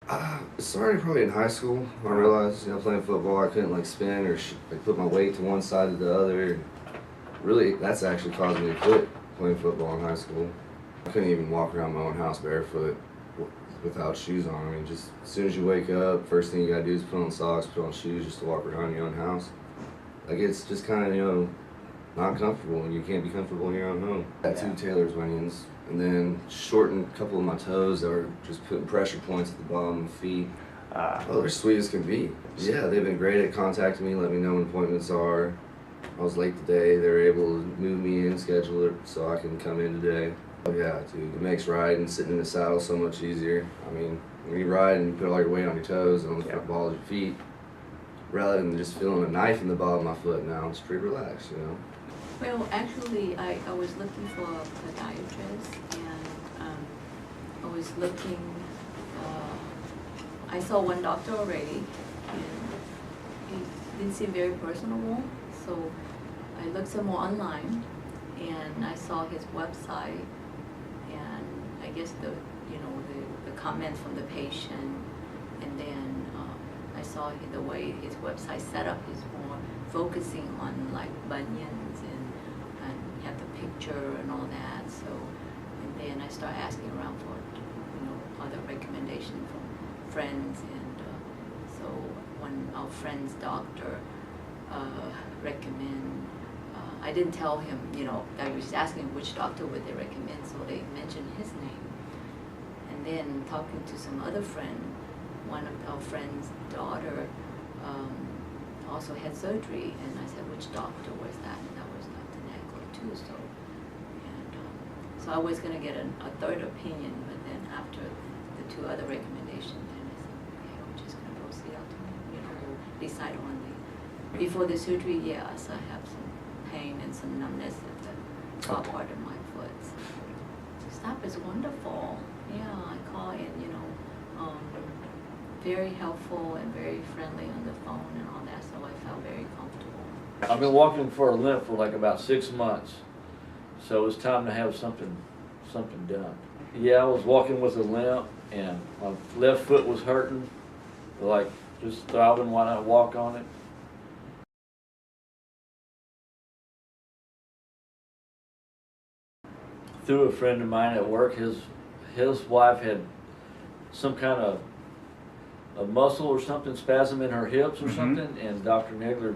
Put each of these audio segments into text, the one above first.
It started probably in high school. I realized, playing football, I couldn't like spin or like put my weight to one side or the other. Really, that's actually caused me to quit playing football in high school. I couldn't even walk around my own house barefoot without shoes on. I mean, just as soon as you wake up, first thing you gotta do is put on socks, put on shoes just to walk around your own house. Like, it's just kind of, not comfortable, and you can't be comfortable in your own home. I had 2 Taylor's wingings, and then shortened a couple of my toes that were just putting pressure points at the bottom of my feet. Oh, they're sweet as can be. Yeah, they've been great at contacting me, let me know when appointments are. I was late today, they were able to move me in, schedule it so I can come in today. Oh yeah, dude, it makes riding, sitting in the saddle so much easier. I mean, when you ride and you put all your weight on your toes and on the front ball of your feet, rather than just feeling a knife in the bottom of my foot now, it's pretty relaxed, Well, actually, I was looking for a podiatrist, and I was looking, I saw one doctor already, and he didn't seem very personable, so I looked some more online, and I saw his website, and I guess the comments from the patient, and then I saw the way his website set up is more focusing on like bunions and have the picture and all that. So, and then I start asking around for other recommendations from friends, and so when our friend's doctor recommend, I didn't tell him, I was asking which doctor would they recommend, so they mentioned his name. And then talking to some other friend, one of our friend's daughter also had surgery, and I said, which doctor was that? And that was Dr. Nagler too. So I was going to get a third opinion, but then after the 2 other recommendations, then I said, okay, I'm just going to go see Dr. We'll decide on the before the surgery. Yes, I have some pain and some numbness at the top part of my foot. Staff is wonderful. Yeah, I call in, very helpful and very friendly on the phone and all that, so I felt very comfortable. I've been walking for a limp for like about 6 months, so it's time to have something done. Yeah, I was walking with a limp, and my left foot was hurting, like just throbbing when I walk on it. Through a friend of mine at work, his wife had some kind of a muscle or something, spasm in her hips or something, and Dr. Nagler,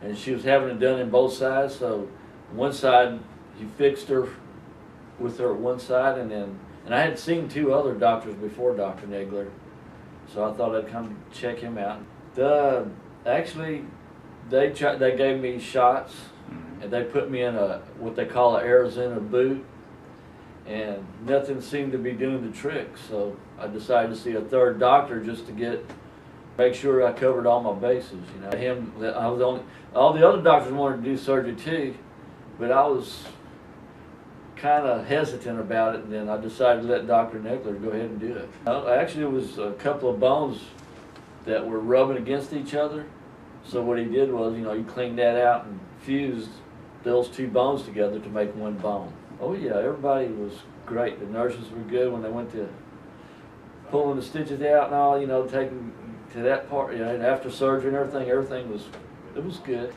and she was having it done in both sides. So one side, he fixed her with her one side, and I had seen 2 other doctors before Dr. Nagler, so I thought I'd come check him out. Actually, they gave me shots, and they put me in what they call an Arizona boot, and nothing seemed to be doing the trick, so I decided to see a 3rd doctor just to make sure I covered all my bases. I was all the other doctors wanted to do surgery too, but I was kind of hesitant about it, and then I decided to let Dr. Nagler go ahead and do it. Actually, it was a couple of bones that were rubbing against each other, so what he did was, he cleaned that out and fused those 2 bones together to make one bone. Oh yeah, everybody was great. The nurses were good when they went to pulling the stitches out and all, taking to that part, and after surgery and everything was good.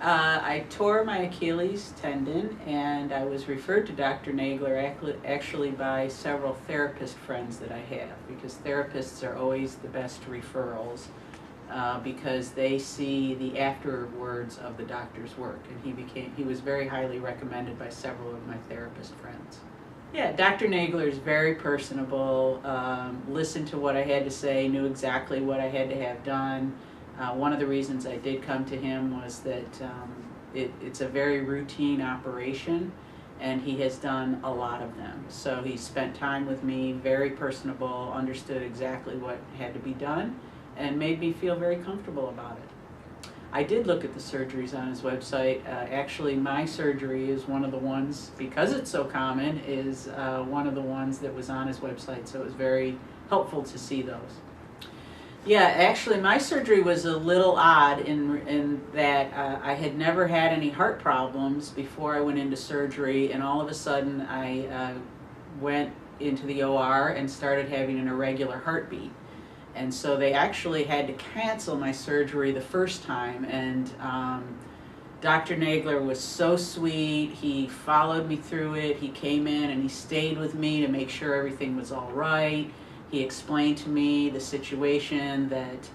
I tore my Achilles tendon, and I was referred to Dr. Nagler actually by several therapist friends that I have, because therapists are always the best referrals because they see the afterwards of the doctor's work, and he was very highly recommended by several of my therapist friends. Yeah, Dr. Nagler is very personable, listened to what I had to say, knew exactly what I had to have done. One of the reasons I did come to him was that it's a very routine operation, and he has done a lot of them. So he spent time with me, very personable, understood exactly what had to be done, and made me feel very comfortable about it. I did look at the surgeries on his website. Actually, my surgery is one of the ones, because it's so common, is one of the ones that was on his website, so it was very helpful to see those. Yeah, actually my surgery was a little odd in that I had never had any heart problems before I went into surgery, and all of a sudden I went into the OR and started having an irregular heartbeat. And so they actually had to cancel my surgery the first time, and Dr. Nagler was so sweet. He followed me through it. He came in and he stayed with me to make sure everything was all right. He explained to me the situation, that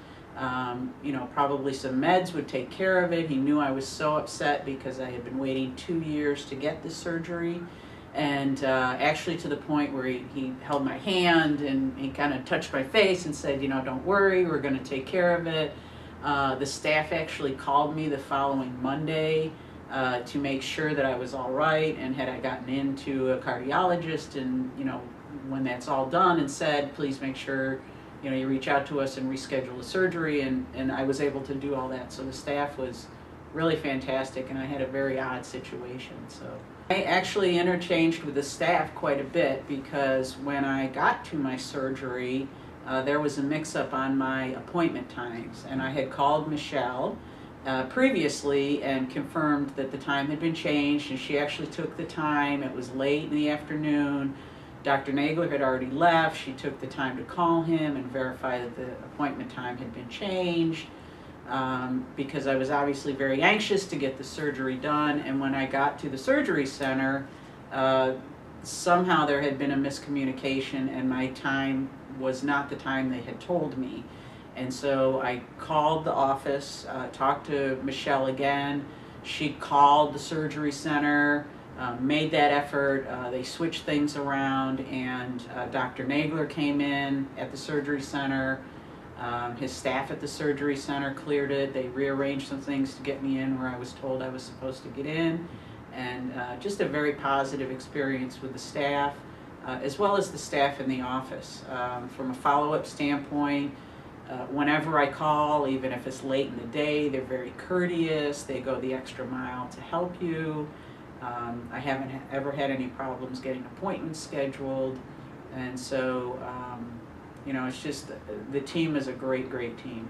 probably some meds would take care of it. He knew I was so upset because I had been waiting 2 years to get the surgery, and actually to the point where he held my hand and he kind of touched my face and said, don't worry, we're going to take care of it. The staff actually called me the following Monday to make sure that I was all right, and had I gotten into a cardiologist, and when that's all done, and said, please make sure you reach out to us and reschedule the surgery, and I was able to do all that. So the staff was really fantastic, and I had a very odd situation. So I actually interchanged with the staff quite a bit, because when I got to my surgery, there was a mix-up on my appointment times, and I had called Michelle previously and confirmed that the time had been changed, and she actually took the time. It was late in the afternoon. Dr. Nagler had already left. She took the time to call him and verify that the appointment time had been changed, because I was obviously very anxious to get the surgery done. And when I got to the surgery center, somehow there had been a miscommunication, and my time was not the time they had told me. And so I called the office, talked to Michelle again. She called the surgery center, made that effort. They switched things around, and Dr. Nagler came in at the surgery center. His staff at the surgery center cleared it. They rearranged some things to get me in where I was told I was supposed to get in. And just a very positive experience with the staff, as well as the staff in the office. From a follow-up standpoint, whenever I call, even if it's late in the day, they're very courteous. They go the extra mile to help you. I haven't ever had any problems getting appointments scheduled. And so, it's just, the team is a great, great team.